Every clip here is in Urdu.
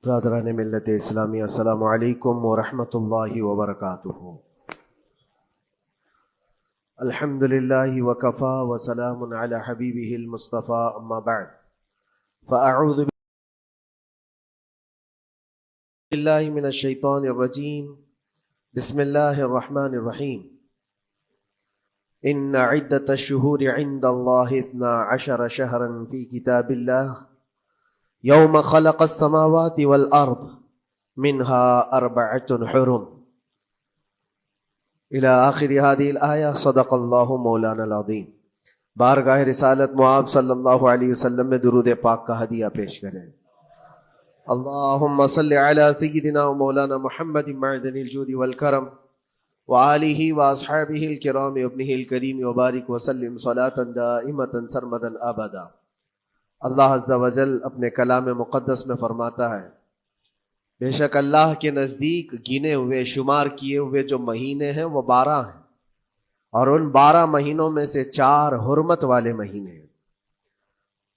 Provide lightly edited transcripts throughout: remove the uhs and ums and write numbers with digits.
برادران ملت اسلامی، السلام علیکم ورحمۃ اللہ وبرکاتہ۔ الحمد للہ وکفا وسلام علی حبیبہ المصطفیٰ، اما بعد فاعوذ باللہ من الشیطان الرجیم، بسم اللہ الرحمن الرحیم۔ ان عدۃ الشہور عند اللہ 12 شہرا فی کتاب اللہ یوم خلق السماوات والارض منها 4 حرم الى آخر هذه الآیہ۔ صدق اللہ مولانا العظیم۔ بارگاہ رسالت معاب صلی اللہ علیہ وسلم میں درود پاک کا ہدیہ پیش کریں۔ اللہم صل علی سیدنا و مولانا محمد معدن الجود والکرم وآلہ واصحابہ الکرام وابنہ الکریم وبارک وسلم صلاة دائمة سرمدا ابدا۔ اللہ عز و جل اپنے کلام مقدس میں فرماتا ہے، بے شک اللہ کے نزدیک گنے ہوئے شمار کیے ہوئے جو مہینے ہیں وہ 12 ہیں، اور ان 12 مہینوں میں سے 4 حرمت والے مہینے ہیں،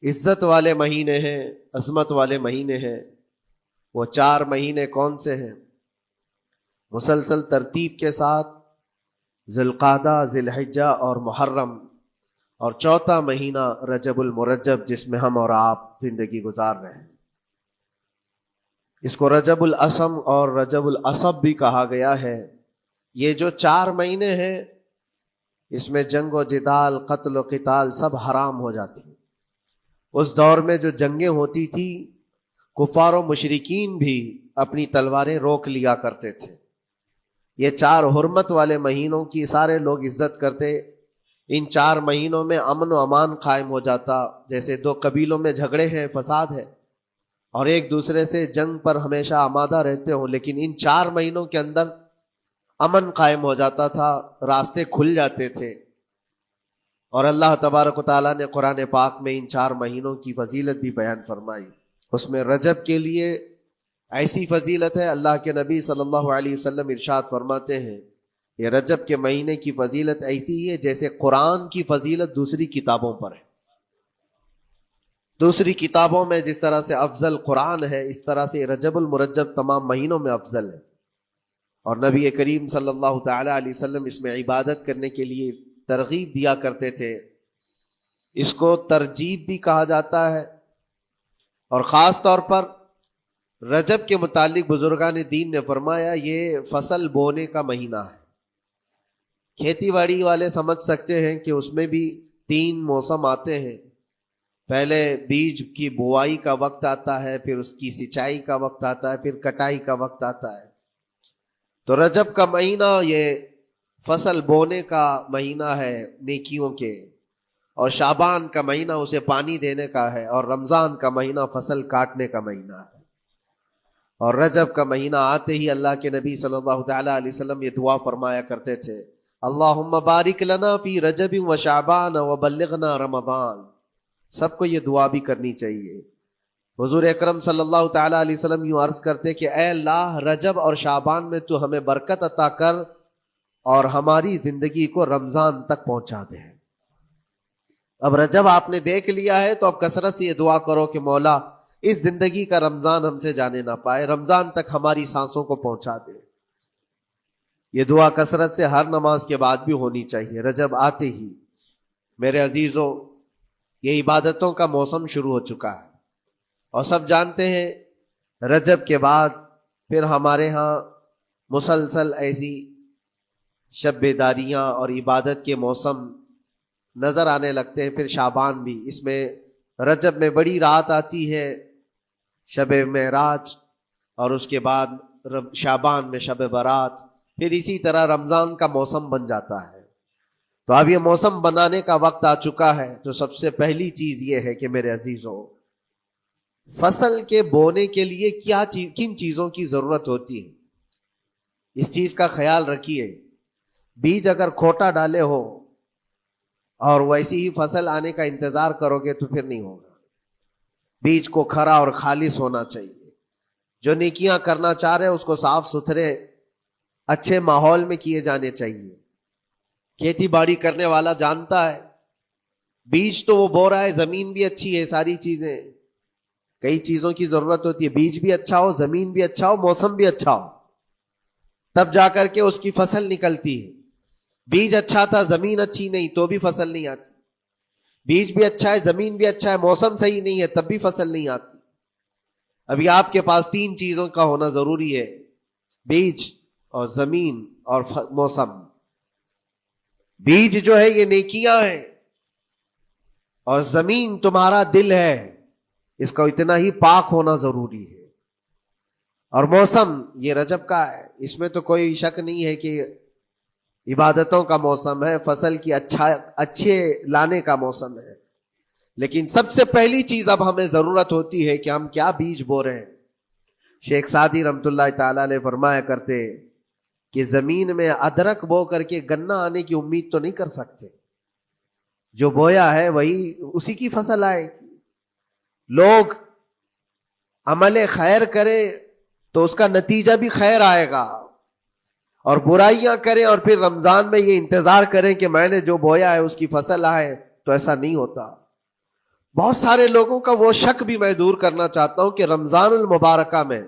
عزت والے مہینے ہیں، عظمت والے مہینے ہیں۔ وہ 4 مہینے کون سے ہیں؟ مسلسل ترتیب کے ساتھ ذی القعدہ، ذی الحجہ اور محرم، اور 4تھا مہینہ رجب المرجب جس میں ہم اور آپ زندگی گزار رہے ہیں۔ اس کو رجب الاسم اور رجب العصب بھی کہا گیا ہے۔ یہ جو 4 مہینے ہیں اس میں جنگ و جدال، قتل و قتال سب حرام ہو جاتی ہیں۔ اس دور میں جو جنگیں ہوتی تھی کفار و مشرکین بھی اپنی تلواریں روک لیا کرتے تھے۔ یہ 4 حرمت والے مہینوں کی سارے لوگ عزت کرتے۔ ان 4 مہینوں میں امن و امان قائم ہو جاتا، جیسے 2 قبیلوں میں جھگڑے ہیں، فساد ہے، اور ایک دوسرے سے جنگ پر ہمیشہ آمادہ رہتے ہوں، لیکن ان 4 مہینوں کے اندر امن قائم ہو جاتا تھا، راستے کھل جاتے تھے۔ اور اللہ تبارک و تعالیٰ نے قرآن پاک میں ان 4 مہینوں کی فضیلت بھی بیان فرمائی۔ اس میں رجب کے لیے ایسی فضیلت ہے، اللہ کے نبی صلی اللہ علیہ وسلم ارشاد فرماتے ہیں، یہ رجب کے مہینے کی فضیلت ایسی ہے جیسے قرآن کی فضیلت دوسری کتابوں پر ہے۔ دوسری کتابوں میں جس طرح سے افضل قرآن ہے، اس طرح سے رجب المرجب تمام مہینوں میں افضل ہے۔ اور نبی کریم صلی اللہ تعالی علیہ وسلم اس میں عبادت کرنے کے لیے ترغیب دیا کرتے تھے۔ اس کو ترجیب بھی کہا جاتا ہے، اور خاص طور پر رجب کے متعلق بزرگان دین نے فرمایا یہ فصل بونے کا مہینہ ہے۔ کھیتی باڑی والے سمجھ سکتے ہیں کہ اس میں بھی 3 موسم آتے ہیں۔ پہلے بیج کی بوائی کا وقت آتا ہے، پھر اس کی سینچائی کا وقت آتا ہے، پھر کٹائی کا وقت آتا ہے۔ تو رجب کا مہینہ یہ فصل بونے کا مہینہ ہے نیکیوں کے، اور شعبان کا مہینہ اسے پانی دینے کا ہے، اور رمضان کا مہینہ فصل کاٹنے کا مہینہ ہے۔ اور رجب کا مہینہ آتے ہی اللہ کے نبی صلی اللہ تعالی علیہ وسلم یہ دعا فرمایا کرتے تھے، اللہم بارک لنا فی رجب و شعبان و بلغنا رمضان۔ سب کو یہ دعا بھی کرنی چاہیے۔ حضور اکرم صلی اللہ تعالی علیہ وسلم یوں عرض کرتے کہ اے اللہ، رجب اور شعبان میں تو ہمیں برکت عطا کر اور ہماری زندگی کو رمضان تک پہنچا دے۔ اب رجب آپ نے دیکھ لیا ہے تو اب کثرت سے یہ دعا کرو کہ مولا اس زندگی کا رمضان ہم سے جانے نہ پائے، رمضان تک ہماری سانسوں کو پہنچا دے۔ یہ دعا کثرت سے ہر نماز کے بعد بھی ہونی چاہیے۔ رجب آتے ہی میرے عزیزوں یہ عبادتوں کا موسم شروع ہو چکا ہے، اور سب جانتے ہیں رجب کے بعد پھر ہمارے ہاں مسلسل ایسی شب بیداریاں اور عبادت کے موسم نظر آنے لگتے ہیں۔ پھر شعبان بھی، اس میں رجب میں بڑی رات آتی ہے، شب معراج، اور اس کے بعد شعبان میں شب برات، پھر اسی طرح رمضان کا موسم بن جاتا ہے۔ تو اب یہ موسم بنانے کا وقت آ چکا ہے۔ تو سب سے پہلی چیز یہ ہے کہ میرے عزیزوں، فصل کے بونے کے لیے کن چیزوں کی ضرورت ہوتی ہے، اس چیز کا خیال رکھیے۔ بیج اگر کھوٹا ڈالے ہو اور ویسی ہی فصل آنے کا انتظار کرو گے تو پھر نہیں ہوگا۔ بیج کو کھرا اور خالص ہونا چاہیے۔ جو نیکیاں کرنا چاہ رہے اس کو صاف ستھرے اچھے ماحول میں کیے جانے چاہیے۔ کھیتی باڑی کرنے والا جانتا ہے بیج تو وہ بو رہا ہے، زمین بھی اچھی ہے، ساری چیزیں، کئی چیزوں کی ضرورت ہوتی ہے، بیج بھی اچھا ہو، زمین بھی اچھا ہو، موسم بھی اچھا ہو، تب جا کر کے اس کی فصل نکلتی ہے۔ بیج اچھا تھا، زمین اچھی نہیں تو بھی فصل نہیں آتی۔ بیج بھی اچھا ہے، زمین بھی اچھا ہے، موسم صحیح نہیں ہے تب بھی فصل نہیں آتی۔ ابھی آپ کے پاس 3 چیزوں کا ہونا ضروری ہے، بیج اور زمین اور موسم۔ بیج جو ہے یہ نیکیاں ہیں، اور زمین تمہارا دل ہے، اس کا اتنا ہی پاک ہونا ضروری ہے۔ اور موسم یہ رجب کا ہے، اس میں تو کوئی شک نہیں ہے کہ عبادتوں کا موسم ہے، فصل کی اچھے لانے کا موسم ہے۔ لیکن سب سے پہلی چیز اب ہمیں ضرورت ہوتی ہے کہ ہم کیا بیج بو رہے ہیں۔ شیخ سعدی رحمت اللہ تعالی علیہ فرمایا کرتے کہ زمین میں ادرک بو کر کے گنا آنے کی امید تو نہیں کر سکتے، جو بویا ہے وہی اسی کی فصل آئے گی۔ لوگ عمل خیر کرے تو اس کا نتیجہ بھی خیر آئے گا، اور برائیاں کریں اور پھر رمضان میں یہ انتظار کریں کہ میں نے جو بویا ہے اس کی فصل آئے، تو ایسا نہیں ہوتا۔ بہت سارے لوگوں کا وہ شک بھی میں دور کرنا چاہتا ہوں کہ رمضان المبارکہ میں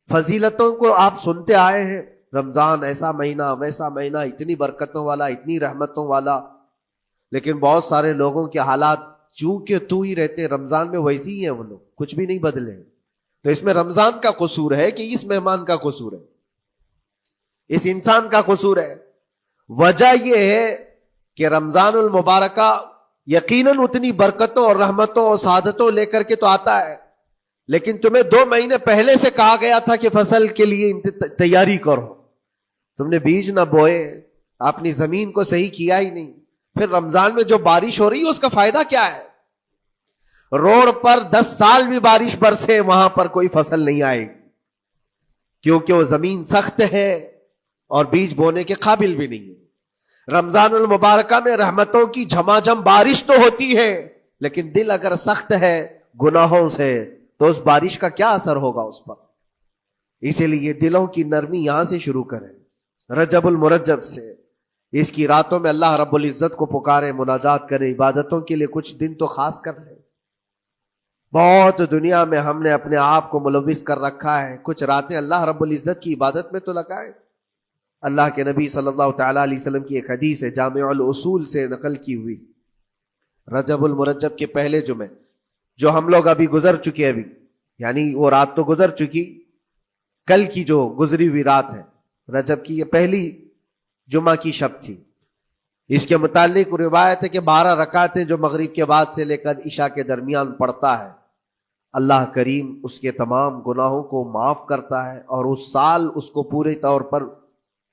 فضیلتوں کو آپ سنتے آئے ہیں، رمضان ایسا مہینہ ویسا مہینہ، اتنی برکتوں والا، اتنی رحمتوں والا، لیکن بہت سارے لوگوں کے حالات چونکہ تو ہی رہتے رمضان میں ویسے ہی ہیں، وہ لوگ کچھ بھی نہیں بدلے۔ تو اس میں رمضان کا قصور ہے کہ اس مہمان کا قصور ہے، اس انسان کا قصور ہے؟ وجہ یہ ہے کہ رمضان المبارکہ یقیناً اتنی برکتوں اور رحمتوں اور سعادتوں لے کر کے تو آتا ہے، لیکن تمہیں 2 مہینے پہلے سے کہا گیا تھا کہ فصل کے لیے تیاری کرو، تم نے بیج نہ بوئے، اپنی زمین کو صحیح کیا ہی نہیں، پھر رمضان میں جو بارش ہو رہی ہے اس کا فائدہ کیا ہے؟ روڈ پر 10 سال بھی بارش برسے وہاں پر کوئی فصل نہیں آئے گی، کیونکہ وہ زمین سخت ہے اور بیج بونے کے قابل بھی نہیں ہے۔ رمضان المبارکہ میں رحمتوں کی جھماجھم بارش تو ہوتی ہے، لیکن دل اگر سخت ہے گناہوں سے تو اس بارش کا کیا اثر ہوگا اس پر؟ اسی لیے دلوں کی نرمی یہاں سے شروع کریں، رجب المرجب سے۔ اس کی راتوں میں اللہ رب العزت کو پکاریں، مناجات کریں، عبادتوں کے لیے کچھ دن تو خاص کر لیں۔ بہت دنیا میں ہم نے اپنے آپ کو ملوث کر رکھا ہے، کچھ راتیں اللہ رب العزت کی عبادت میں تو لگائیں۔ اللہ کے نبی صلی اللہ تعالی علیہ وسلم کی ایک حدیث ہے، جامع الاصول سے نقل کی ہوئی، رجب المرجب کے پہلے جمعے جو ہم لوگ ابھی گزر چکے، ابھی یعنی وہ رات تو گزر چکی، کل کی جو گزری ہوئی رات ہے رجب کی، یہ پہلی جمعہ کی شب تھی۔ اس کے متعلق روایت ہے کہ 12 رکعتیں جو مغرب کے بعد سے لے کر عشاء کے درمیان پڑھتا ہے، اللہ کریم اس کے تمام گناہوں کو معاف کرتا ہے، اور اس سال اس کو پورے طور پر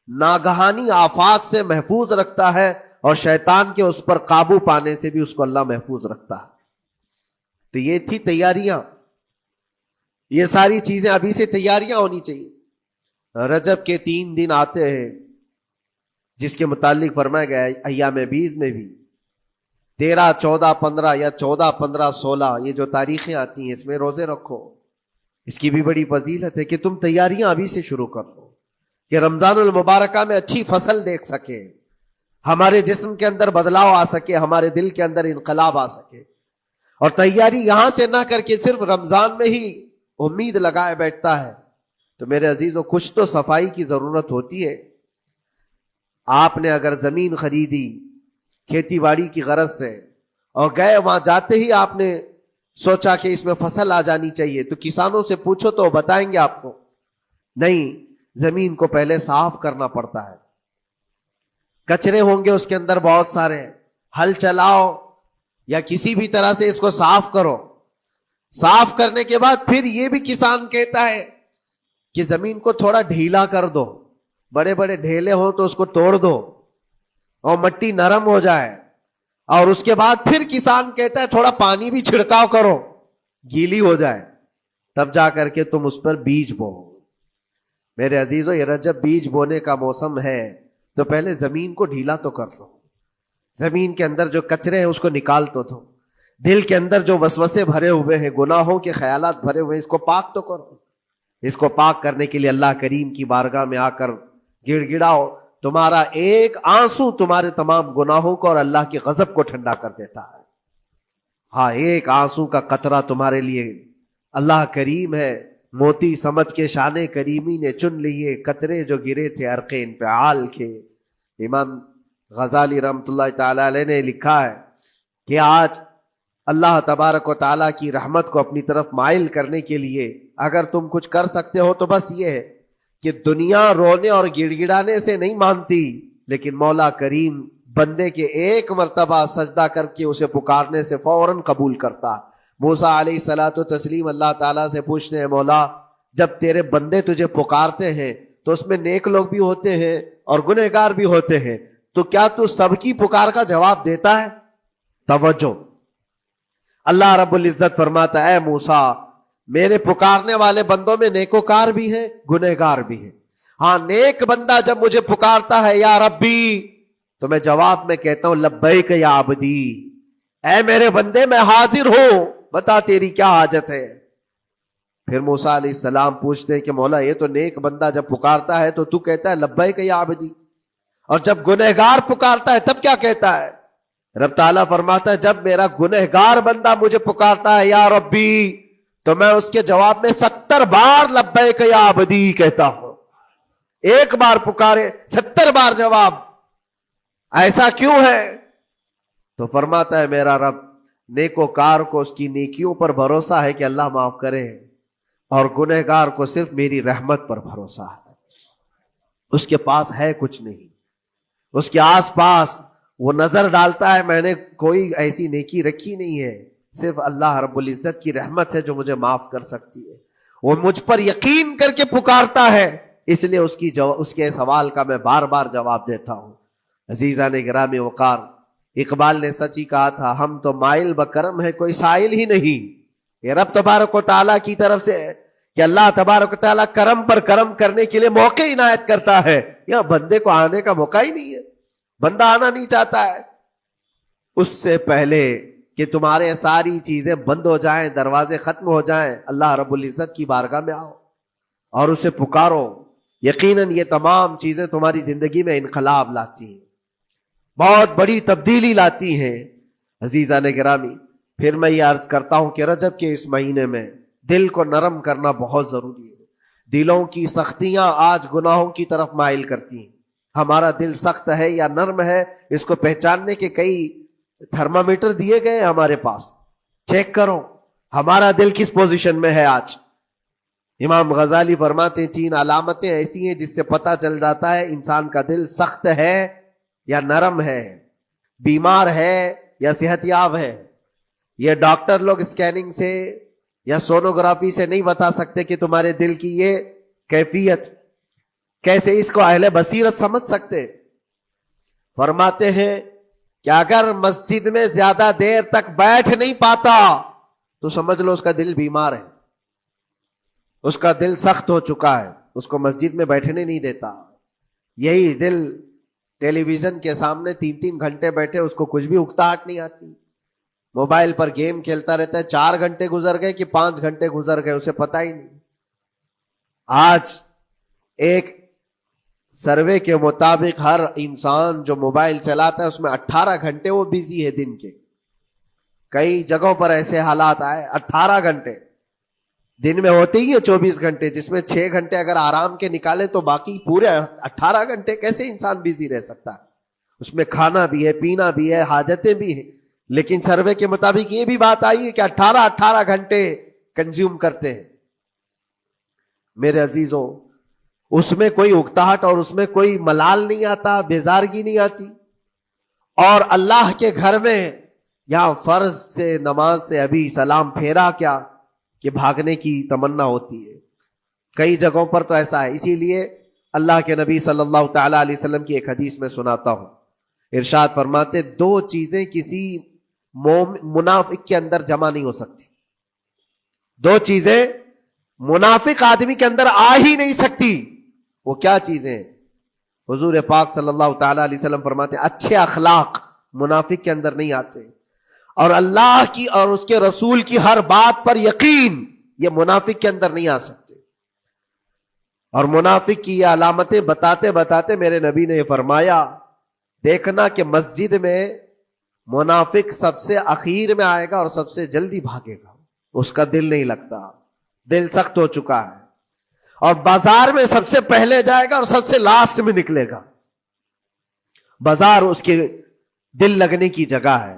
ناگہانی آفات سے محفوظ رکھتا ہے، اور شیطان کے اس پر قابو پانے سے بھی اس کو اللہ محفوظ رکھتا ہے۔ تو یہ تھی تیاریاں، یہ ساری چیزیں ابھی سے تیاریاں ہونی چاہیے۔ رجب کے 3 دن آتے ہیں جس کے متعلق فرمایا گیا ہے ایام بیز میں بھی 13، 14، 15 یا 14، 15، 16 یہ جو تاریخیں آتی ہیں اس میں روزے رکھو۔ اس کی بھی بڑی فضیلت ہے کہ تم تیاریاں ابھی سے شروع کر دو کہ رمضان المبارکہ میں اچھی فصل دیکھ سکے، ہمارے جسم کے اندر بدلاؤ آ سکے، ہمارے دل کے اندر انقلاب آ سکے۔ اور تیاری یہاں سے نہ کر کے صرف رمضان میں ہی امید لگائے بیٹھتا ہے تو میرے عزیزوں کچھ تو صفائی کی ضرورت ہوتی ہے۔ آپ نے اگر زمین خریدی کھیتی باڑی کی غرض سے اور گئے، وہاں جاتے ہی آپ نے سوچا کہ اس میں فصل آ جانی چاہیے، تو کسانوں سے پوچھو تو بتائیں گے آپ کو نہیں، زمین کو پہلے صاف کرنا پڑتا ہے، کچرے ہوں گے اس کے اندر بہت سارے، ہل چلاؤ یا کسی بھی طرح سے اس کو صاف کرو۔ صاف کرنے کے بعد پھر یہ بھی کسان کہتا ہے کہ زمین کو تھوڑا ڈھیلا کر دو، بڑے بڑے ڈھیلے ہوں تو اس کو توڑ دو اور مٹی نرم ہو جائے، اور اس کے بعد پھر کسان کہتا ہے تھوڑا پانی بھی چھڑکاؤ کرو، گیلی ہو جائے، تب جا کر کے تم اس پر بیج بو۔ میرے عزیزو، یہ رجب بیج بونے کا موسم ہے، تو پہلے زمین کو ڈھیلا تو کر دو، زمین کے اندر جو کچرے ہیں اس کو نکال تو دو، دل کے اندر جو وسوسے بھرے ہوئے ہیں، گناہوں کے خیالات بھرے ہوئے ہیں، اس کو پاک تو کرو۔ اس کو پاک کرنے کے لیے اللہ کریم کی بارگاہ میں آ کر گڑ گڑاؤ، تمہارا ایک آنسو تمہارے تمام گناہوں کو اور اللہ کے غضب کو ٹھنڈا کر دیتا ہے۔ ہاں، ایک آنسو کا قطرہ تمہارے لیے اللہ کریم ہے، موتی سمجھ کے شان کریمی نے چن لیے قطرے جو گرے تھے عرق انفعال کے۔ امام غزالی رحمۃ اللہ تعالی علیہ نے لکھا ہے کہ آج اللہ تبارک و تعالیٰ کی رحمت کو اپنی طرف مائل کرنے کے لیے اگر تم کچھ کر سکتے ہو تو بس یہ ہے کہ دنیا رونے اور گڑ گڑانے سے نہیں مانتی، لیکن مولا کریم بندے کے ایک مرتبہ سجدہ کر کے اسے پکارنے سے فوراً قبول کرتا۔ موسیٰ علیہ الصلاۃ والتسلیم اللہ تعالیٰ سے پوچھتے ہیں، مولا جب تیرے بندے تجھے پکارتے ہیں تو اس میں نیک لوگ بھی ہوتے ہیں اور گنہگار بھی ہوتے ہیں، تو کیا تو سب کی پکار کا جواب دیتا ہے؟ توجہ، اللہ رب العزت فرماتا ہے اے موسیٰ میرے پکارنے والے بندوں میں نیکوکار بھی ہیں گنہگار بھی ہیں، ہاں نیک بندہ جب مجھے پکارتا ہے یا ربی تو میں جواب میں کہتا ہوں لبیک یا عبدی، اے میرے بندے میں حاضر ہوں، بتا تیری کیا حاجت ہے۔ پھر موسیٰ علیہ السلام پوچھتے ہیں کہ مولا یہ تو نیک بندہ جب پکارتا ہے تو کہتا ہے لبیک یا عبدی، اور جب گنہگار پکارتا ہے تب کیا کہتا ہے؟ رب تعالیٰ فرماتا ہے جب میرا گنہگار بندہ مجھے پکارتا ہے یا ربی تو میں اس کے جواب میں 70 بار لبیک یا عبدی کہتا ہوں۔ ایک بار پکارے 70 بار جواب، ایسا کیوں ہے؟ تو فرماتا ہے میرا رب نیکوکار کو اس کی نیکیوں پر بھروسہ ہے کہ اللہ معاف کرے، اور گنہگار کو صرف میری رحمت پر بھروسہ ہے۔ اس کے پاس ہے کچھ نہیں، اس کے آس پاس وہ نظر ڈالتا ہے میں نے کوئی ایسی نیکی رکھی نہیں ہے، صرف اللہ رب العزت کی رحمت ہے جو مجھے معاف کر سکتی ہے۔ وہ مجھ پر یقین کر کے پکارتا ہے، اس لیے اس کے سوال کا میں بار بار جواب دیتا ہوں۔ عزیزان گرامی وقار، اقبال نے سچ ہی کہا تھا ہم تو مائل بکرم ہے کوئی سائل ہی نہیں۔ یہ رب تبارک و تعالیٰ کی طرف سے ہے کہ اللہ تبارک و تعالیٰ کرم پر کرم کرنے کے لیے موقع عنایت کرتا ہے، یا بندے کو آنے کا موقع ہی نہیں ہے، بندہ آنا نہیں چاہتا ہے۔ اس سے پہلے کہ تمہارے ساری چیزیں بند ہو جائیں، دروازے ختم ہو جائیں، اللہ رب العزت کی بارگاہ میں آؤ اور اسے پکارو، یقیناً یہ تمام چیزیں تمہاری زندگی میں انقلاب لاتی ہیں، بہت بڑی تبدیلی لاتی ہیں۔ عزیزان گرامی، پھر میں یہ عرض کرتا ہوں کہ رجب کے اس مہینے میں دل کو نرم کرنا بہت ضروری ہے۔ دلوں کی سختیاں آج گناہوں کی طرف مائل کرتی ہیں۔ ہمارا دل سخت ہے یا نرم ہے، اس کو پہچاننے کے کئی تھرمامیٹر دیے گئے ہیں ہمارے پاس، چیک کرو ہمارا دل کس پوزیشن میں ہے آج۔ امام غزالی فرماتے ہیں 3 علامتیں ایسی ہیں جس سے پتہ چل جاتا ہے انسان کا دل سخت ہے یا نرم ہے، بیمار ہے یا صحت یاب ہے۔ یہ ڈاکٹر لوگ اسکیننگ سے یا سونوگرافی سے نہیں بتا سکتے کہ تمہارے دل کی یہ کیفیت، کیسے اس کو اہل بصیرت سمجھ سکتے؟ فرماتے ہیں کہ اگر مسجد میں زیادہ دیر تک بیٹھ نہیں پاتا تو سمجھ لو اس کا دل بیمار ہے، اس کا دل سخت ہو چکا ہے، اس کو مسجد میں بیٹھنے نہیں دیتا۔ یہی دل ٹیلی ویژن کے سامنے 3 گھنٹے بیٹھے، اس کو کچھ بھی اکتاہٹ نہیں آتی، موبائل پر گیم کھیلتا رہتا ہے، 4 گھنٹے گزر گئے کہ 5 گھنٹے گزر گئے اسے پتہ ہی نہیں۔ آج ایک سروے کے مطابق ہر انسان جو موبائل چلاتا ہے اس میں 18 گھنٹے وہ بیزی ہے دن کے۔ کئی جگہوں پر ایسے حالات آئے 18 گھنٹے دن میں ہوتے ہی ہے 24 گھنٹے، جس میں 6 گھنٹے اگر آرام کے نکالے تو باقی پورے 18 گھنٹے کیسے انسان بیزی رہ سکتا ہے؟ اس میں کھانا بھی ہے، پینا بھی ہے، حاجتیں بھی ہیں، لیکن سروے کے مطابق یہ بھی بات آئی ہے کہ 18 گھنٹے کنزیوم کرتے ہیں۔ میرے عزیزوں، اس میں کوئی اکتاہٹ اور اس میں کوئی ملال نہیں آتا، بیزارگی نہیں آتی، اور اللہ کے گھر میں یہاں فرض سے نماز سے ابھی سلام پھیرا کیا کہ بھاگنے کی تمنا ہوتی ہے۔ کئی جگہوں پر تو ایسا ہے، اسی لیے اللہ کے نبی صلی اللہ تعالی علیہ وسلم کی ایک حدیث میں سناتا ہوں، ارشاد فرماتے 2 چیزیں کسی منافق کے اندر جمع نہیں ہو سکتی، 2 چیزیں منافق آدمی کے اندر آ ہی نہیں سکتی۔ وہ کیا چیزیں؟ حضور پاک صلی اللہ تعالی علیہ وسلم فرماتے ہیں اچھے اخلاق منافق کے اندر نہیں آتے، اور اللہ کی اور اس کے رسول کی ہر بات پر یقین، یہ منافق کے اندر نہیں آ سکتے۔ اور منافق کی یہ علامتیں بتاتے بتاتے میرے نبی نے یہ فرمایا، دیکھنا کہ مسجد میں منافق سب سے اخیر میں آئے گا اور سب سے جلدی بھاگے گا، اس کا دل نہیں لگتا۔ دل سخت ہو چکا ہے اور بازار میں سب سے پہلے جائے گا اور سب سے لاسٹ میں نکلے گا. بازار اس کے دل لگنے کی جگہ ہے,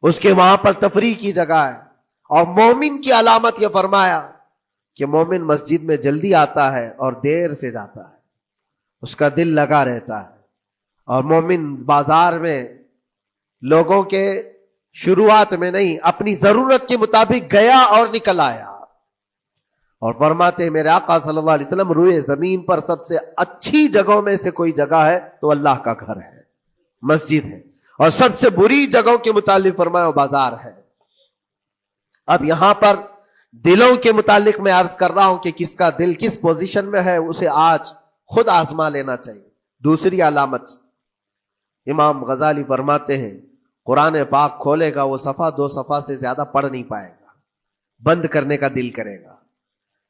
اس کے وہاں پر تفریح کی جگہ ہے. اور مومن کی علامت یہ فرمایا کہ مومن مسجد میں جلدی آتا ہے اور دیر سے جاتا ہے, اس کا دل لگا رہتا ہے. اور مومن بازار میں لوگوں کے شروعات میں نہیں, اپنی ضرورت کے مطابق گیا اور نکل آیا. اور فرماتے ہیں میرے آقا صلی اللہ علیہ وسلم, روئے زمین پر سب سے اچھی جگہوں میں سے کوئی جگہ ہے تو اللہ کا گھر ہے, مسجد ہے. اور سب سے بری جگہوں کے متعلق فرمایا وہ بازار ہے. اب یہاں پر دلوں کے متعلق میں عرض کر رہا ہوں کہ کس کا دل کس پوزیشن میں ہے, اسے آج خود آزما لینا چاہیے. دوسری علامت, امام غزالی فرماتے ہیں قرآن پاک کھولے گا وہ صفحہ 2 صفحہ سے زیادہ پڑھ نہیں پائے گا, بند کرنے کا دل کرے گا.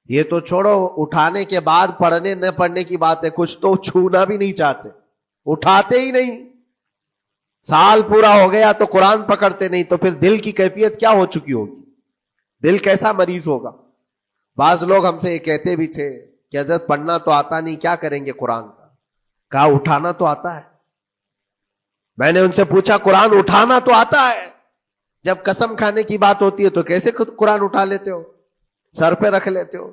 یہ تو چھوڑو اٹھانے کے بعد پڑھنے نہ پڑھنے کی بات ہے, کچھ تو چھونا بھی نہیں چاہتے, اٹھاتے ہی نہیں. سال پورا ہو گیا تو قرآن پکڑتے نہیں, تو پھر دل کی کیفیت کیا ہو چکی ہوگی, دل کیسا مریض ہوگا. بعض لوگ ہم سے یہ کہتے بھی تھے کہ حضرت پڑھنا تو آتا نہیں, کیا کریں گے قرآن کا. کہا اٹھانا تو آتا ہے. میں نے ان سے پوچھا قرآن اٹھانا تو آتا ہے, جب قسم کھانے کی بات ہوتی ہے تو کیسے قرآن اٹھا لیتے ہو, سر پہ رکھ لیتے ہو.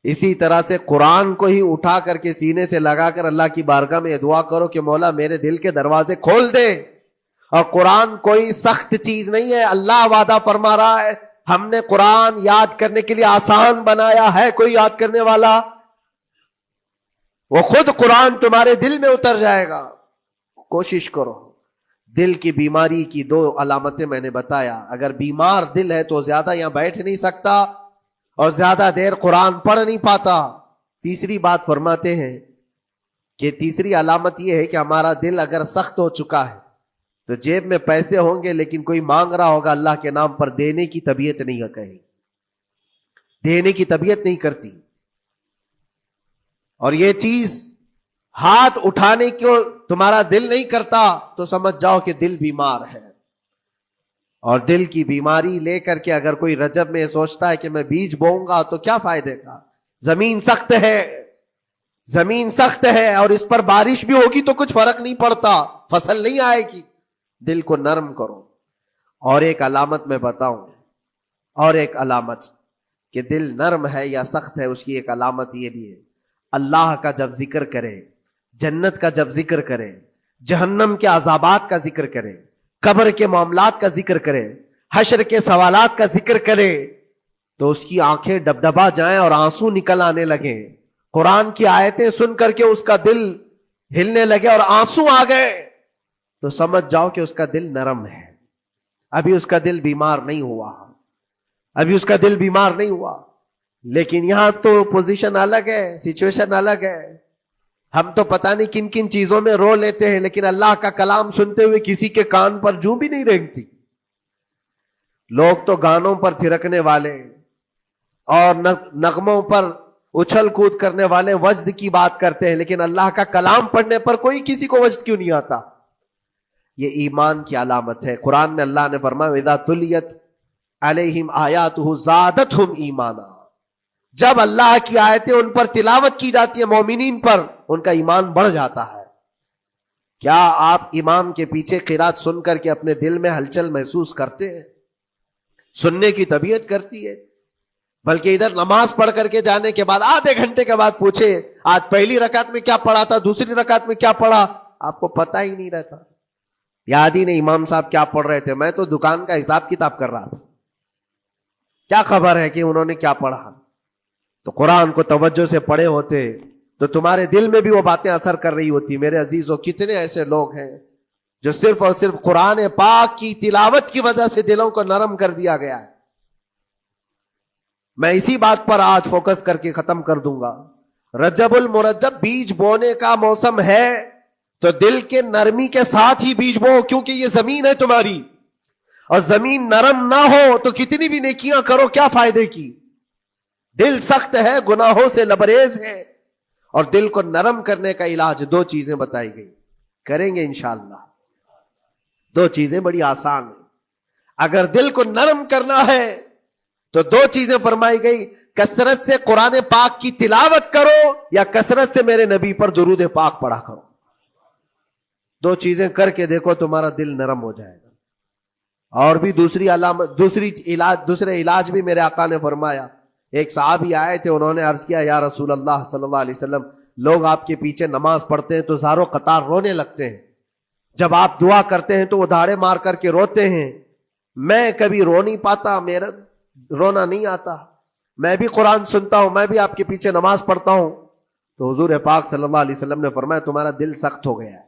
اسی طرح سے قرآن کو ہی اٹھا کر کے سینے سے لگا کر اللہ کی بارگاہ میں دعا کرو کہ مولا میرے دل کے دروازے کھول دے. اور قرآن کوئی سخت چیز نہیں ہے, اللہ وعدہ فرما رہا ہے ہم نے قرآن یاد کرنے کے لیے آسان بنایا ہے. کوئی یاد کرنے والا, وہ خود قرآن تمہارے دل میں اتر جائے گا. کوشش کرو. دل کی بیماری کی 2 علامتیں میں نے بتایا. اگر بیمار دل ہے تو زیادہ یہاں بیٹھ نہیں سکتا اور زیادہ دیر قرآن پڑھ نہیں پاتا. تیسری بات فرماتے ہیں کہ تیسری علامت یہ ہے کہ ہمارا دل اگر سخت ہو چکا ہے تو جیب میں پیسے ہوں گے لیکن کوئی مانگ رہا ہوگا اللہ کے نام پر, دینے کی طبیعت نہیں کہیں, دینے کی طبیعت نہیں کرتی. اور یہ چیز ہاتھ اٹھانے کو تمہارا دل نہیں کرتا تو سمجھ جاؤ کہ دل بیمار ہے. اور دل کی بیماری لے کر کے اگر کوئی رجب میں سوچتا ہے کہ میں بیج بوؤں گا تو کیا فائدے کا, زمین سخت ہے, زمین سخت ہے اور اس پر بارش بھی ہوگی تو کچھ فرق نہیں پڑتا, فصل نہیں آئے گی. دل کو نرم کرو. اور ایک علامت میں بتاؤں, اور ایک علامت کہ دل نرم ہے یا سخت ہے, اس کی ایک علامت یہ بھی ہے, اللہ کا جب ذکر کرے, جنت کا جب ذکر کرے, جہنم کے عذابات کا ذکر کرے, قبر کے معاملات کا ذکر کرے, حشر کے سوالات کا ذکر کرے, تو اس کی آنکھیں ڈبڈبا جائیں اور آنسو نکل آنے لگے. قرآن کی آیتیں سن کر کے اس کا دل ہلنے لگے اور آنسو آ گئے تو سمجھ جاؤ کہ اس کا دل نرم ہے. ابھی اس کا دل بیمار نہیں ہوا, ابھی اس کا دل بیمار نہیں ہوا. لیکن یہاں تو پوزیشن الگ ہے, سچویشن الگ ہے. ہم تو پتہ نہیں کن کن چیزوں میں رو لیتے ہیں, لیکن اللہ کا کلام سنتے ہوئے کسی کے کان پر جوں بھی نہیں رینگتی. لوگ تو گانوں پر تھرکنے والے اور نغموں پر اچھل کود کرنے والے وجد کی بات کرتے ہیں, لیکن اللہ کا کلام پڑھنے پر کوئی کسی کو وجد کیوں نہیں آتا. یہ ایمان کی علامت ہے. قرآن میں اللہ نے فرمایا اذا تلیت علیہم آیاتہ زادتہم ایمانا, جب اللہ کی آیتیں ان پر تلاوت کی جاتی ہے مومنین پر, ان کا ایمان بڑھ جاتا ہے. کیا آپ امام کے پیچھے قرات سن کر کے اپنے دل میں ہلچل محسوس کرتے ہیں؟ سننے کی طبیعت کرتی ہے. بلکہ ادھر نماز پڑھ کر کے جانے کے بعد آدھے گھنٹے کے بعد پوچھے آج پہلی رکعت میں کیا پڑھا تھا, دوسری رکعت میں کیا پڑھا, آپ کو پتہ ہی نہیں رہتا. یاد ہی نہیں امام صاحب کیا پڑھ رہے تھے, میں تو دکان کا حساب کتاب کر رہا تھا, کیا خبر ہے کہ انہوں نے کیا پڑھا. تو قرآن کو توجہ سے پڑھے ہوتے تو تمہارے دل میں بھی وہ باتیں اثر کر رہی ہوتی. میرے عزیزوں, کتنے ایسے لوگ ہیں جو صرف اور صرف قرآن پاک کی تلاوت کی وجہ سے دلوں کو نرم کر دیا گیا ہے. میں اسی بات پر آج فوکس کر کے ختم کر دوں گا. رجب المرجب بیج بونے کا موسم ہے تو دل کے نرمی کے ساتھ ہی بیج بو, کیونکہ یہ زمین ہے تمہاری, اور زمین نرم نہ ہو تو کتنی بھی نیکیاں کرو کیا فائدے کی. دل سخت ہے, گناہوں سے لبریز ہے, اور دل کو نرم کرنے کا علاج 2 چیزیں بتائی گئی, کریں گے انشاءاللہ. 2 چیزیں بڑی آسان ہیں. اگر دل کو نرم کرنا ہے تو دو چیزیں فرمائی گئی، کثرت سے قرآن پاک کی تلاوت کرو یا کثرت سے میرے نبی پر درود پاک پڑھا کرو. دو چیزیں کر کے دیکھو، تمہارا دل نرم ہو جائے گا. اور بھی دوسری علامت، دوسرے علاج بھی میرے آقا نے فرمایا. ایک صحابی آئے تھے، انہوں نے عرض کیا یا رسول اللہ صلی اللہ علیہ وسلم، لوگ آپ کے پیچھے نماز پڑھتے ہیں تو زاروں قطار رونے لگتے ہیں، جب آپ دعا کرتے ہیں تو وہ دھاڑے مار کر کے روتے ہیں. میں کبھی رو نہیں پاتا، میرا رونا نہیں آتا، میں بھی قرآن سنتا ہوں، میں بھی آپ کے پیچھے نماز پڑھتا ہوں. تو حضور پاک صلی اللہ علیہ وسلم نے فرمایا تمہارا دل سخت ہو گیا ہے،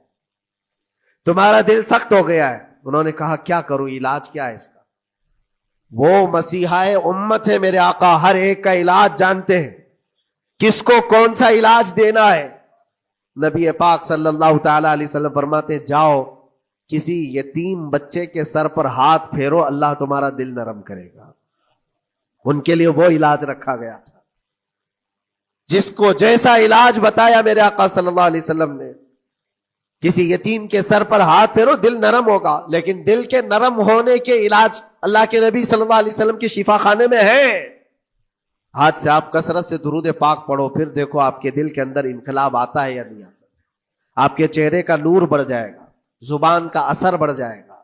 تمہارا دل سخت ہو گیا ہے. انہوں نے کہا کیا کروں، علاج کیا ہے اس کا؟ وہ مسیحا امت ہے میرے آقا، ہر ایک کا علاج جانتے ہیں، کس کو کون سا علاج دینا ہے. نبی پاک صلی اللہ تعالی علیہ وسلم فرماتے ہیں جاؤ کسی یتیم بچے کے سر پر ہاتھ پھیرو، اللہ تمہارا دل نرم کرے گا. ان کے لیے وہ علاج رکھا گیا تھا. جس کو جیسا علاج بتایا میرے آقا صلی اللہ علیہ وسلم نے، کسی یتیم کے سر پر ہاتھ پھیرو، دل نرم ہوگا. لیکن دل کے نرم ہونے کے علاج اللہ کے نبی صلی اللہ علیہ وسلم کے شفا خانے میں ہے. آج سے آپ کثرت سے درود پاک پڑھو، پھر دیکھو آپ کے دل کے اندر انقلاب آتا ہے یا نہیں آتا. آپ کے چہرے کا نور بڑھ جائے گا، زبان کا اثر بڑھ جائے گا،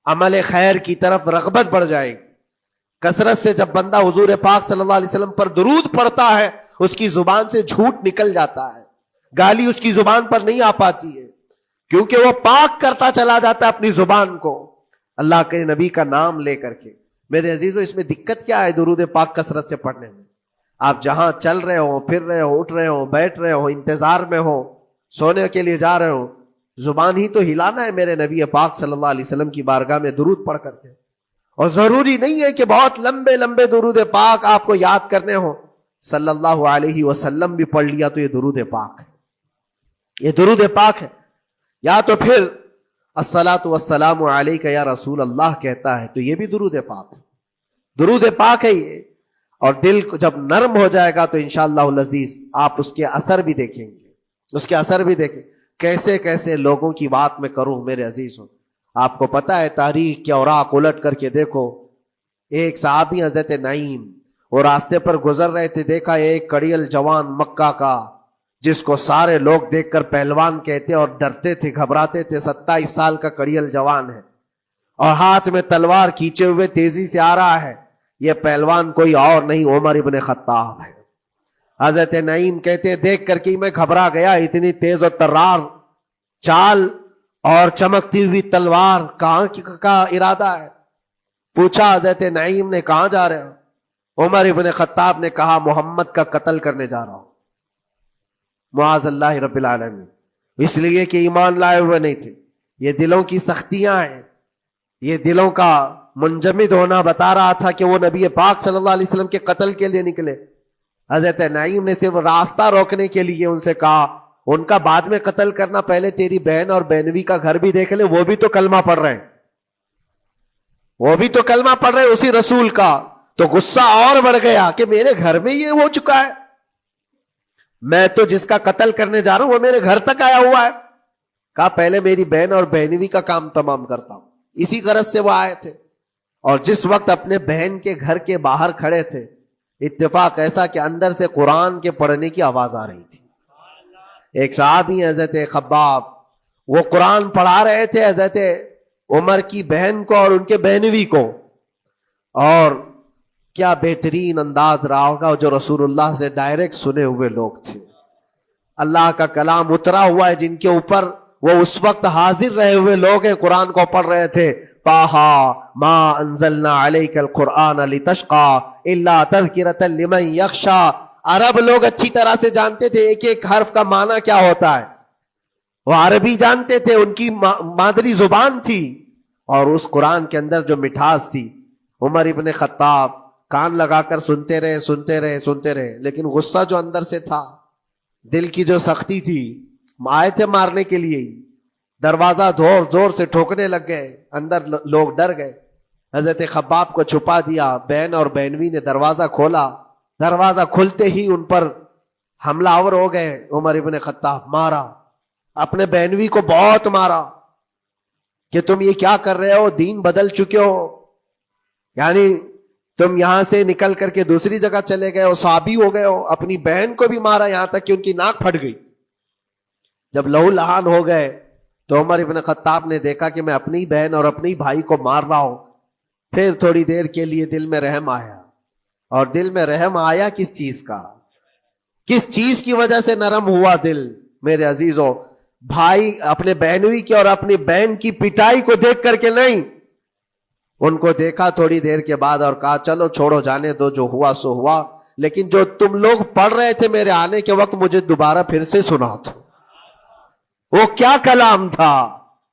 عمل خیر کی طرف رغبت بڑھ جائے گی. کثرت سے جب بندہ حضور پاک صلی اللہ علیہ وسلم پر درود پڑھتا ہے، اس کی زبان سے جھوٹ نکل جاتا ہے، گالی اس کی زبان پر نہیں آ پاتی ہے، کیونکہ وہ پاک کرتا چلا جاتا ہے اپنی زبان کو اللہ کے نبی کا نام لے کر کے. میرے عزیزو، اس میں دقت کیا ہے درود پاک کثرت سے پڑھنے میں؟ آپ جہاں چل رہے ہو، پھر رہے ہو، اٹھ رہے ہو، بیٹھ رہے ہو، انتظار میں ہو، سونے کے لیے جا رہے ہو، زبان ہی تو ہلانا ہے میرے نبی پاک صلی اللہ علیہ وسلم کی بارگاہ میں درود پڑھ کر کے. اور ضروری نہیں ہے کہ بہت لمبے لمبے درود پاک آپ کو یاد کرنے ہو. صلی اللہ علیہ وسلم بھی پڑھ لیا تو یہ درود پاک ہے، یہ درود پاک ہے. یا تو پھر الصلاۃ والسلام علیک یا رسول اللہ کہتا ہے تو یہ بھی درود پاک ہے. درود پاک ہے یہ. اور دل کو جب نرم ہو جائے گا تو انشاءاللہ العزیز آپ اس کے اثر بھی دیکھیں گے، اس کے اثر بھی دیکھیں. کیسے کیسے لوگوں کی بات میں کروں میرے عزیزوں. آپ کو پتا ہے تاریخ کے اوراق الٹ کر کے دیکھو. ایک صحابی حضرت نعیم وہ راستے پر گزر رہے تھے، دیکھا ایک کڑیل جوان مکہ کا جس کو سارے لوگ دیکھ کر پہلوان کہتے اور ڈرتے تھے، گھبراتے تھے. 27 سال کا کڑیل جوان ہے اور ہاتھ میں تلوار کھینچے ہوئے تیزی سے آ رہا ہے. یہ پہلوان کوئی اور نہیں عمر ابن خطاب ہے. حضرت نعیم کہتے دیکھ کر کے میں گھبرا گیا، اتنی تیز اور ترار چال اور چمکتی ہوئی تلوار، کہاں کا ارادہ ہے؟ پوچھا حضرت نعیم نے کہاں جا رہے ہو؟ عمر ابن خطاب نے کہا محمد کا قتل کرنے جا رہا ہوں. معاذ اللہ رب العالمین. اس لیے کہ ایمان لائے ہوئے نہیں تھے. یہ دلوں کی سختیاں ہیں، یہ دلوں کا منجمد ہونا بتا رہا تھا کہ وہ نبی پاک صلی اللہ علیہ وسلم کے قتل کے لیے نکلے. حضرت نعیم نے صرف راستہ روکنے کے لیے ان سے کہا ان کا بعد میں قتل کرنا، پہلے تیری بہن اور بہنوی کا گھر بھی دیکھ لے، وہ بھی تو کلمہ پڑھ رہے ہیں، وہ بھی تو کلمہ پڑھ رہے ہیں اسی رسول کا. تو غصہ اور بڑھ گیا کہ میرے گھر میں یہ ہو چکا ہے، میں تو جس کا قتل کرنے جا رہا ہوں وہ میرے گھر تک آیا ہوا ہے. کہا پہلے میری بہن اور بہنوی کا کام تمام کرتا ہوں. اسی غرض سے وہ آئے تھے. اور جس وقت اپنے بہن کے گھر کے باہر کھڑے تھے، اتفاق ایسا کہ اندر سے قرآن کے پڑھنے کی آواز آ رہی تھی. ایک صحابی حضرت خباب، وہ قرآن پڑھا رہے تھے حضرت عمر کی بہن کو اور ان کے بہنوی کو. اور کیا بہترین انداز رہا ہوگا، جو رسول اللہ سے ڈائریکٹ سنے ہوئے لوگ تھے، اللہ کا کلام اترا ہوا ہے جن کے اوپر، وہ اس وقت حاضر رہے ہوئے لوگ ہیں، قرآن کو پڑھ رہے تھے. طٰہٰ ما انزلنا علیک القرآن لتشقی الا تذکرۃ لمن یخشی. عرب لوگ اچھی طرح سے جانتے تھے ایک ایک حرف کا معنی کیا ہوتا ہے، وہ عربی جانتے تھے، ان کی مادری زبان تھی. اور اس قرآن کے اندر جو مٹھاس تھی، عمر ابن خطاب کان لگا کر سنتے رہے سنتے رہے سنتے رہے. لیکن غصہ جو اندر سے تھا، دل کی جو سختی تھی، آئے تھے مارنے کے لیے، دروازہ زور زور سے ٹھوکنے لگ گئے. اندر لوگ ڈر گئے. حضرت خباب کو چھپا دیا، بہن اور بہنوی نے دروازہ کھولا. دروازہ کھلتے ہی ان پر حملہ آور ہو گئے. عمر ابن خطاب مارا، اپنے بہنوی کو بہت مارا کہ تم یہ کیا کر رہے ہو، دین بدل چکے ہو، یعنی تم یہاں سے نکل کر کے دوسری جگہ چلے گئے ہو، صحابی ہو گئے ہو، اپنی بہن کو بھی مارا یہاں تک کہ ان کی ناک پھٹ گئی. جب لہو لہان ہو گئے تو عمر ابن خطاب نے دیکھا کہ میں اپنی بہن اور اپنی بھائی کو مار رہا ہوں. پھر تھوڑی دیر کے لیے دل میں رحم آیا. اور دل میں رحم آیا کس چیز کا؟ کس چیز کی وجہ سے نرم ہوا دل میرے عزیزوں؟ بھائی اپنے بہنوئی کی اور اپنی بہن کی پٹائی کو دیکھ کر کے نہیں، ان کو دیکھا تھوڑی دیر کے بعد اور کہا چلو چھوڑو جانے دو، جو ہوا سو ہوا، لیکن جو تم لوگ پڑھ رہے تھے میرے آنے کے وقت مجھے دوبارہ پھر سے سنا دو. وہ کیا کلام تھا؟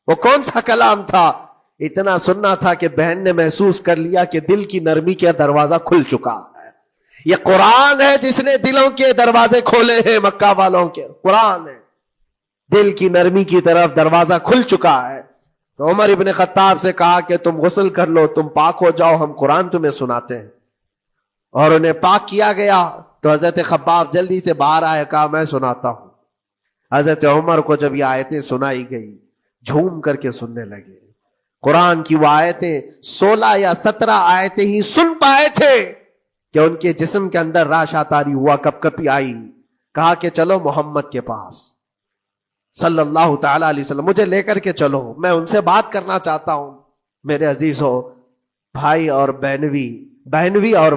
وہ کون سا کلام تھا؟ اتنا سننا تھا کہ بہن نے محسوس کر لیا کہ دل کی نرمی کا دروازہ کھل چکا ہے. یہ قرآن ہے جس نے دلوں کے دروازے کھولے ہیں. مکہ والوں کے قرآن ہے، دل کی نرمی کی طرف دروازہ کھل چکا ہے. تو عمر ابن خطاب سے کہا کہ تم غسل کر لو، تم پاک ہو جاؤ، ہم قرآن تمہیں سناتے ہیں. اور انہیں پاک کیا گیا. تو حضرت خباب جلدی سے باہر آئے، کہا میں سناتا ہوں. حضرت عمر کو جب یہ آیتیں سنائی گئی جھوم کر کے سننے لگے. قرآن کی وہ آیتیں 16 یا 17 آیتیں ہی سن پائے تھے کہ ان کے جسم کے اندر راشا تاری ہوا، کپ کپی آئی. کہا کہ چلو محمد کے پاس صلی اللہ تعالی علیہ وسلم، مجھے لے کر کے چلو، میں ان سے بات کرنا چاہتا ہوں. میرے عزیزو، بھائی اور بہنوی اور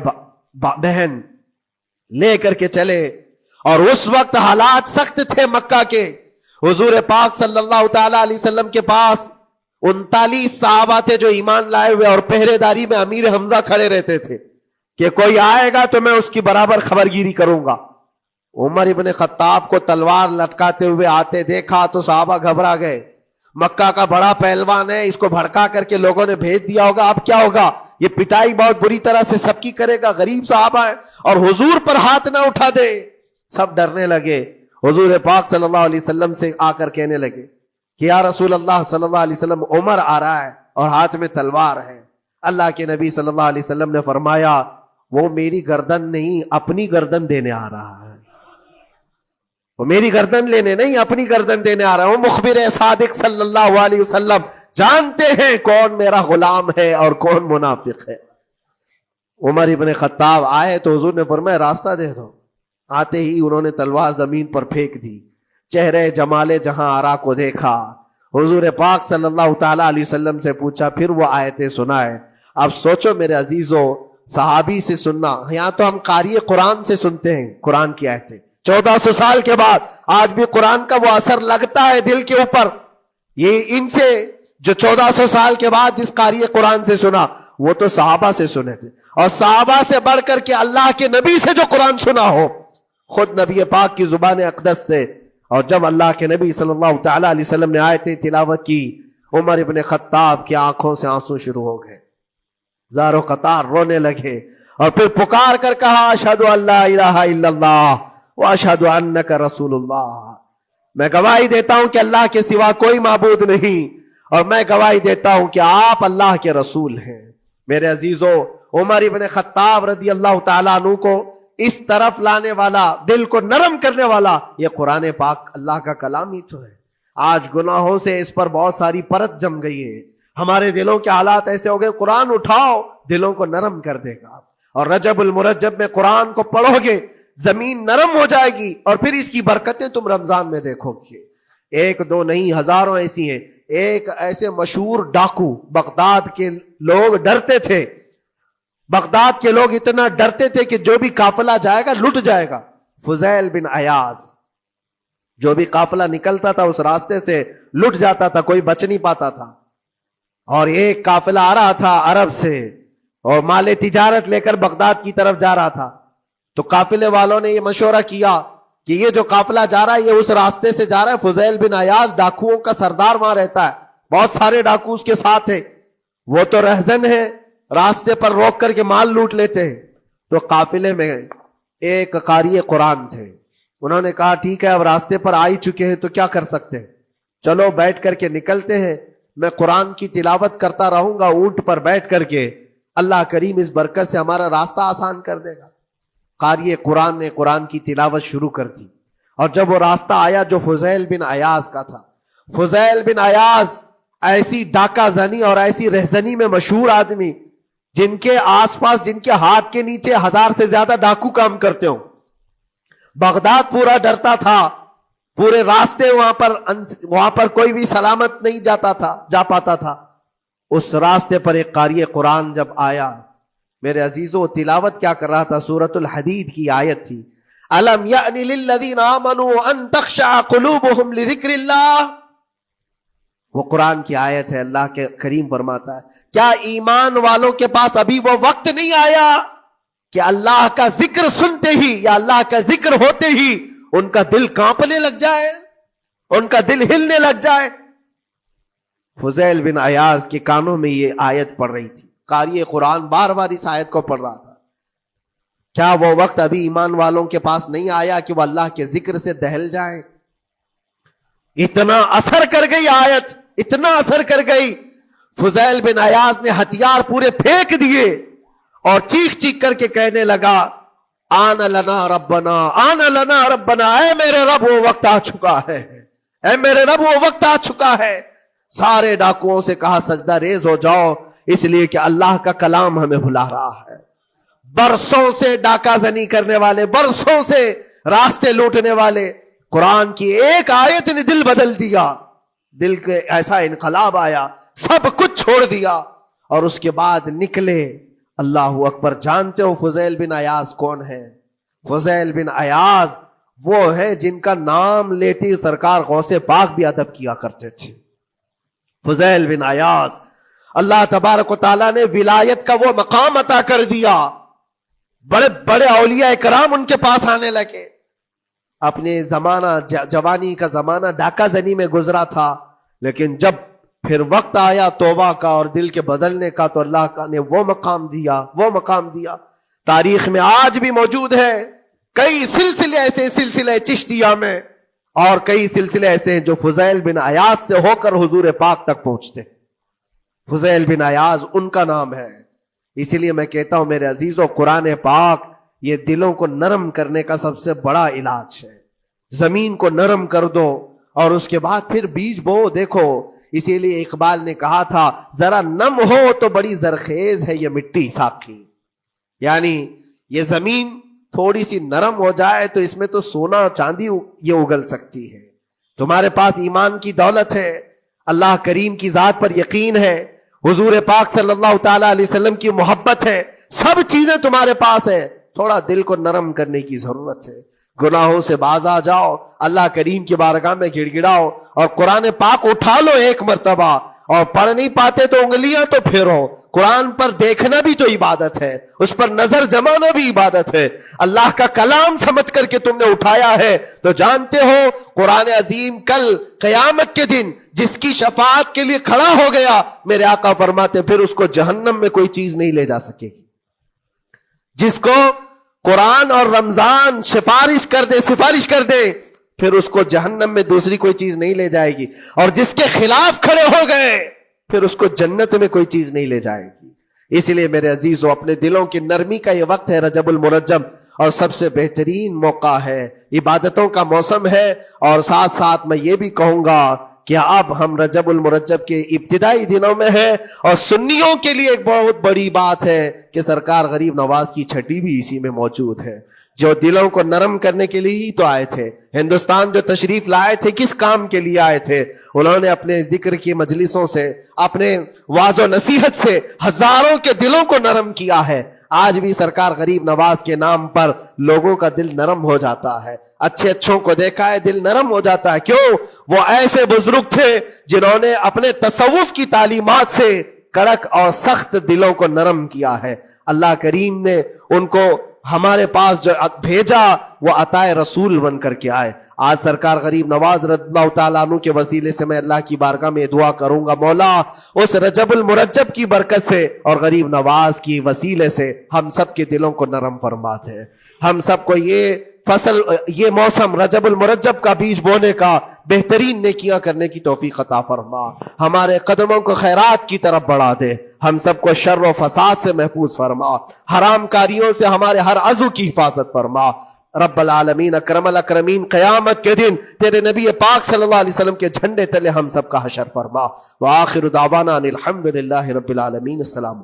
بہن لے کر کے چلے. اور اس وقت حالات سخت تھے مکہ کے. حضور پاک صلی اللہ تعالی علیہ وسلم کے پاس 39 صحابہ تھے جو ایمان لائے ہوئے، اور پہرے داری میں امیر حمزہ کھڑے رہتے تھے کہ کوئی آئے گا تو میں اس کی برابر خبرگیری کروں گا. عمر ابن خطاب کو تلوار لٹکاتے ہوئے آتے دیکھا تو صحابہ گھبرا گئے. مکہ کا بڑا پہلوان ہے، اس کو بھڑکا کر کے لوگوں نے بھیج دیا ہوگا، اب کیا ہوگا؟ یہ پٹائی بہت بری طرح سے سب کی کرے گا. غریب صحابہ ہے اور حضور پر ہاتھ نہ اٹھا دے. سب ڈرنے لگے. حضور پاک صلی اللہ علیہ وسلم سے آ کر کہنے لگے کہ یا رسول اللہ صلی اللہ علیہ وسلم، عمر آ رہا ہے اور ہاتھ میں تلوار ہے. اللہ کے نبی صلی اللہ علیہ وسلم نے فرمایا وہ میری گردن نہیں، اپنی گردن دینے آ رہا ہے. وہ میری گردن لینے نہیں، اپنی گردن دینے آ رہا ہے. وہ مخبر صادق صلی اللہ علیہ وسلم جانتے ہیں کون میرا غلام ہے اور کون منافق ہے. عمر ابن خطاب آئے تو حضور نے فرمایا راستہ دے دو. آتے ہی انہوں نے تلوار زمین پر پھینک دی. چہرے جمالے جہاں آرا کو دیکھا. حضور پاک صلی اللہ تعالی علیہ وسلم سے پوچھا، پھر وہ آیتیں سنائے. اب سوچو میرے عزیزو، صحابی سے سننا، یہاں تو ہم قاری قرآن سے سنتے ہیں قرآن کی آیتیں. 1400 سال کے بعد آج بھی قرآن کا وہ اثر لگتا ہے دل کے اوپر. یہ ان سے جو 1400 سال کے بعد جس قاری قرآن سے سنا وہ تو صحابہ سے سنے تھے، اور صحابہ سے بڑھ کر کے اللہ کے نبی سے جو قرآن سنا ہو، خود نبی پاک کی زبان اقدس سے. اور جب اللہ کے نبی صلی اللہ تعالی علیہ وسلم نے آیتیں تلاوت کی، عمر ابن خطاب کی آنکھوں سے آنسو شروع ہو گئے. زارو قطار رونے لگے اور پھر پکار کر کہا اشہد ان لا الہ الا اللہ واشہد انک رسول اللہ. میں گواہی دیتا ہوں کہ اللہ کے سوا کوئی معبود نہیں، اور میں گواہی دیتا ہوں کہ آپ اللہ کے رسول ہیں. میرے عزیزو، عمر ابن خطاب رضی اللہ تعالیٰ عنہ کو اس طرف لانے والا، دل کو نرم کرنے والا، یہ قرآن پاک اللہ کا کلام ہی تو ہے. آج گناہوں سے اس پر بہت ساری پرت جم گئی ہے. ہمارے دلوں کے حالات ایسے ہو گئے، قرآن اٹھاؤ دلوں کو نرم کر دے گا. اور رجب المرجب میں قرآن کو پڑھو گے زمین نرم ہو جائے گی، اور پھر اس کی برکتیں تم رمضان میں دیکھو گے. ایک دو نہیں، ہزاروں ایسی ہیں. ایک ایسے مشہور ڈاکو، بغداد کے لوگ ڈرتے تھے. بغداد کے لوگ اتنا ڈرتے تھے کہ جو بھی قافلہ جائے گا لٹ جائے گا. فضیل بن عیاض، جو بھی قافلہ نکلتا تھا اس راستے سے لٹ جاتا تھا، کوئی بچ نہیں پاتا تھا. اور ایک قافلہ آ رہا تھا عرب سے اور مال تجارت لے کر بغداد کی طرف جا رہا تھا. تو قافلے والوں نے یہ مشورہ کیا کہ یہ جو قافلہ جا رہا ہے یہ اس راستے سے جا رہا ہے. فضیل بن عیاض ڈاکوؤں کا سردار وہاں رہتا ہے، بہت سارے ڈاکو اس کے ساتھ ہیں، وہ تو رہزن ہے، راستے پر روک کر کے مال لوٹ لیتے ہیں. تو قافلے میں ایک قاری قرآن تھے. انہوں نے کہا ٹھیک ہے اب راستے پر آ ہی چکے ہیں تو کیا کر سکتے ہیں، چلو بیٹھ کر کے نکلتے ہیں. میں قرآن کی تلاوت کرتا رہوں گا اونٹ پر بیٹھ کر کے، اللہ کریم اس برکت سے ہمارا راستہ آسان کر دے گا. قاری قرآن نے قرآن کی تلاوت شروع کر دی. اور جب وہ راستہ آیا جو فضیل بن عیاض کا تھا، فضیل بن عیاض ایسی ڈاکہ زنی اور ایسی رہزنی میں مشہور آدمی، جن کے آس پاس، جن کے ہاتھ کے نیچے 1000 سے زیادہ ڈاکو کام کرتے ہوں. بغداد پورا ڈرتا تھا، پورے راستے وہاں پر کوئی بھی سلامت نہیں جا پاتا تھا. اس راستے پر ایک قاری قرآن جب آیا، میرے عزیزوں تلاوت کیا کر رہا تھا؟ سورۃ الحدید کی آیت تھی، الم یأن للذین آمنوا ان تخشع قلوبهم لذکر اللہ. وہ قرآن کی آیت ہے. اللہ کے کریم فرماتا ہے کیا ایمان والوں کے پاس ابھی وہ وقت نہیں آیا کہ اللہ کا ذکر سنتے ہی یا اللہ کا ذکر ہوتے ہی ان کا دل کانپنے لگ جائے، ان کا دل ہلنے لگ جائے؟ فضیل بن عیاض کے کانوں میں یہ آیت پڑھ رہی تھی. قاری قرآن بار بار اس آیت کو پڑھ رہا تھا. کیا وہ وقت ابھی ایمان والوں کے پاس نہیں آیا کہ وہ اللہ کے ذکر سے دہل جائیں؟ اتنا اثر کر گئی آیت، اتنا اثر کر گئی. فضیل بن عیاض نے ہتھیار پورے پھینک دیے اور چیخ چیخ کر کے کہنے لگا آن لنا ربنا، آن لنا ربنا، اے میرے رب وہ وقت آ چکا ہے، اے میرے رب وہ وقت آ چکا ہے. سارے ڈاکوؤں سے کہا سجدہ ریز ہو جاؤ، اس لیے کہ اللہ کا کلام ہمیں بلا رہا ہے. برسوں سے ڈاکہ زنی کرنے والے، برسوں سے راستے لوٹنے والے، قرآن کی ایک آیت نے دل بدل دیا. دل کے ایسا انقلاب آیا، سب کچھ چھوڑ دیا اور اس کے بعد نکلے. اللہ اکبر. جانتے ہو فضیل بن عیاض کون ہے؟ فضیل بن عیاض وہ ہے جن کا نام لیتی سرکار غوث پاک بھی ادب کیا کرتے تھے. فضیل بن عیاض اللہ تبارک و تعالیٰ نے ولایت کا وہ مقام عطا کر دیا. بڑے بڑے اولیاء کرام ان کے پاس آنے لگے. اپنے زمانہ جوانی کا زمانہ ڈاکہ زنی میں گزرا تھا، لیکن جب پھر وقت آیا توبہ کا اور دل کے بدلنے کا تو اللہ نے وہ مقام دیا. تاریخ میں آج بھی موجود ہے کئی سلسلے ایسے، سلسلے چشتیہ میں، اور کئی سلسلے ایسے ہیں جو فضیل بن عیاض سے ہو کر حضور پاک تک پہنچتے. فضیل بن عیاض ان کا نام ہے. اسی لیے میں کہتا ہوں میرے عزیزوں، قرآن پاک یہ دلوں کو نرم کرنے کا سب سے بڑا علاج ہے. زمین کو نرم کر دو اور اس کے بعد پھر بیج بو. دیکھو اسی لیے اقبال نے کہا تھا ذرا نم ہو تو بڑی زرخیز ہے یہ مٹی ساقی. یعنی یہ زمین تھوڑی سی نرم ہو جائے تو اس میں تو سونا چاندی یہ اگل سکتی ہے. تمہارے پاس ایمان کی دولت ہے، اللہ کریم کی ذات پر یقین ہے، حضور پاک صلی اللہ تعالی علیہ وسلم کی محبت ہے، سب چیزیں تمہارے پاس ہے. تھوڑا دل کو نرم کرنے کی ضرورت ہے. گناہوں سے باز آ جاؤ، اللہ کریم کی بارگاہ میں گڑ گڑاؤ اور قرآن پاک اٹھا لو ایک مرتبہ. اور پڑھ نہیں پاتے تو انگلیاں تو پھیرو. قرآن پر دیکھنا بھی تو عبادت ہے، اس پر نظر جمانا بھی عبادت ہے. اللہ کا کلام سمجھ کر کے تم نے اٹھایا ہے تو جانتے ہو قرآن عظیم کل قیامت کے دن جس کی شفاعت کے لیے کھڑا ہو گیا، میرے آقا فرماتے پھر اس کو جہنم میں کوئی چیز نہیں لے جا سکے گی. جس کو قرآن اور رمضان سفارش کر دے پھر اس کو جہنم میں دوسری کوئی چیز نہیں لے جائے گی. اور جس کے خلاف کھڑے ہو گئے پھر اس کو جنت میں کوئی چیز نہیں لے جائے گی. اس لیے میرے عزیزو اپنے دلوں کی نرمی کا یہ وقت ہے رجب المرجب، اور سب سے بہترین موقع ہے، عبادتوں کا موسم ہے. اور ساتھ ساتھ میں یہ بھی کہوں گا کہ اب ہم رجب المرجب کے ابتدائی دنوں میں ہیں، اور سنیوں کے لیے ایک بہت بڑی بات ہے کہ سرکار غریب نواز کی چھٹی بھی اسی میں موجود ہے، جو دلوں کو نرم کرنے کے لیے ہی تو آئے تھے. ہندوستان جو تشریف لائے تھے کس کام کے لیے آئے تھے؟ انہوں نے اپنے ذکر کی مجلسوں سے، اپنے واعظ و نصیحت سے ہزاروں کے دلوں کو نرم کیا ہے. آج بھی سرکار غریب نواز کے نام پر لوگوں کا دل نرم ہو جاتا ہے. اچھے اچھوں کو دیکھا ہے دل نرم ہو جاتا ہے. کیوں؟ وہ ایسے بزرگ تھے جنہوں نے اپنے تصوف کی تعلیمات سے کڑک اور سخت دلوں کو نرم کیا ہے. اللہ کریم نے ان کو ہمارے پاس جو بھیجا وہ عطائے رسول بن کر کے آئے. آج سرکار غریب نواز رضی اللہ تعالیٰ عنہ کے وسیلے سے میں اللہ کی بارگاہ میں دعا کروں گا، مولا اس رجب المرجب کی برکت سے اور غریب نواز کی وسیلے سے ہم سب کے دلوں کو نرم فرما دے. ہم سب کو یہ فصل، یہ موسم رجب المرجب کا بیج بونے کا، بہترین نیکیاں کرنے کی توفیق عطا فرما. ہمارے قدموں کو خیرات کی طرف بڑھا دے. ہم سب کو شر و فساد سے محفوظ فرما. حرام کاریوں سے ہمارے ہر عضو کی حفاظت فرما. رب العالمین اکرم الاکرمین قیامت کے دن تیرے نبی پاک صلی اللہ علیہ وسلم کے جھنڈے تلے ہم سب کا حشر فرما. وآخر دعوانا ان الحمد للہ رب العالمین. السلام.